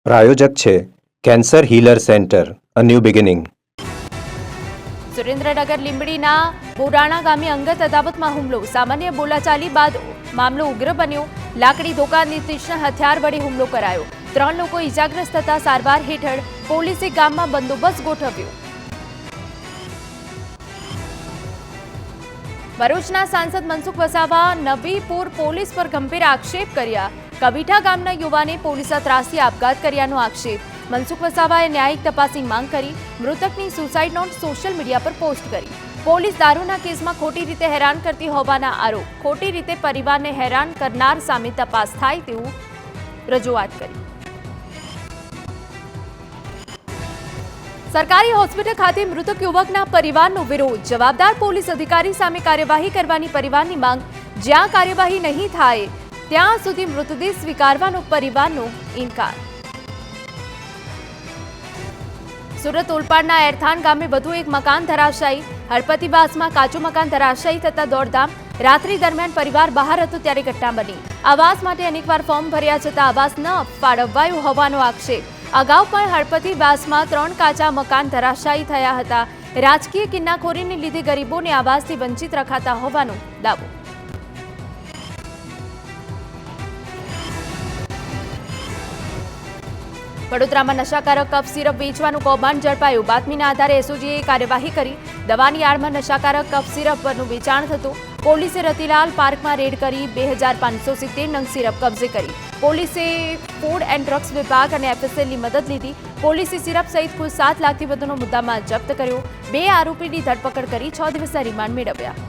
પ્રાયોજક છે cancer healer centre, a new beginning. Surendranagar લીંબડીના બોરાણા ગામે અંગત અદાવતમાં હુમલો. સામાન્ય બોલાચાલી બાદ મામલો ઉગ્ર બન્યો. લાકડી ધોકાની તીક્ષ્ણ હથિયાર વડે હુમલો કરાયો. 3 લોકો ઇજાગ્રસ્ત થતા સારવાર હેઠળ. પોલીસે ગામમાં બંદોબસ્ત ગોઠવ્યો. ભરૂચના સાંસદ મનસુખ વસાવા નબીપુર પોલીસ પર ગંભીર આક્ષેપ કર્યા. કવિઠા ગામના યુવાને પોલીસે ત્રાસી આપઘાત કર્યાનો આક્ષેપ. મનસુખ વસાવાએ ન્યાયિક તપાસની માંગ કરી. મૃતકની સુસાઇડ નોટ સોશિયલ મીડિયા પર પોસ્ટ કરી. પોલીસ દારૂના કેસમાં ખોટી રીતે હેરાન કરતી હોવાના આરોપ. ખોટી રીતે પરિવારને હેરાન કરનાર સામે તપાસ થાય તેવું રજૂઆત કરી. સરકારી હોસ્પિટલ ખાતે મૃતક યુવકના પરિવારનો વિરોધ. જવાબદાર પોલીસ અધિકારી સામે કાર્યવાહી કરવાની પરિવારની માંગ. જ્યાં કાર્યવાહી નહીં થાય ત્યાં સુધી મૃતદેહ સ્વીકારવાનો પરિવારનો ઇનકાર. સુરત ઓલપાડના એરથાણ ગામે વધુ એક મકાન ધરાશાયી. હળપતિવાસમાં કાચું મકાન ધરાશાયી થતા દોડધામ. રાત્રિ દરમિયાન પરિવાર બહાર હતો ત્યારે ઘટના બની. આવાસ માટે અનેકવાર ફોર્મ ભર્યા છતાં આવાસ ન ફાળવાયું હોવાનો આક્ષેપ. અગાઉ પણ હળપતિવાસમાં 3 કાચા મકાન ધરાશાયી થયા હતા. રાજકીય કિન્નાખોરીને લીધે ગરીબોને આવાસથી વંચિત રખાતા હોવાનો દાવો. વડોદરામાં નશાકારક કફ સિરપ વેચવાનું કૌભાંડ ઝડપાયું. બાતમીના આધારે એસઓજીએ કાર્યવાહી કરી. દવાની આડમાં નશાકારક કફ સિરપનું વેચાણ થતું. પોલીસે રતિલાલ પાર્કમાં રેડ કરી 2570 નંગ સિરપ કબજે કરી. પોલીસે ફૂડ એન્ડ ડ્રગ્સ વિભાગ અને એફએસએલની મદદ લીધી. પોલીસે સિરપ સહિત કુલ 7 લાખથી વધુનો મુદ્દામાલ જપ્ત કર્યો. 2 આરોપીની ધરપકડ કરી 6 દિવસના રિમાન્ડ મેળવ્યા.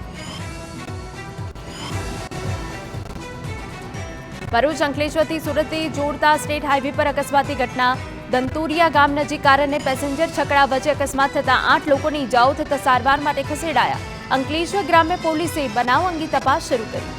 ભરૂચ અંકલેશ્વરથી સુરતે જોડતા સ્ટેટ હાઈવે પર અકસ્માતની ઘટના. દંતુરિયા ગામ નજીક કાર અને પેસેન્જર છકડા વચ્ચે અકસ્માત થતા 8 લોકોને ઇજાઓ થતા સારવાર માટે ખસેડાયા. અંકલેશ્વર ગ્રામ્ય પોલીસે બનાવ અંગે તપાસ શરૂ કરી.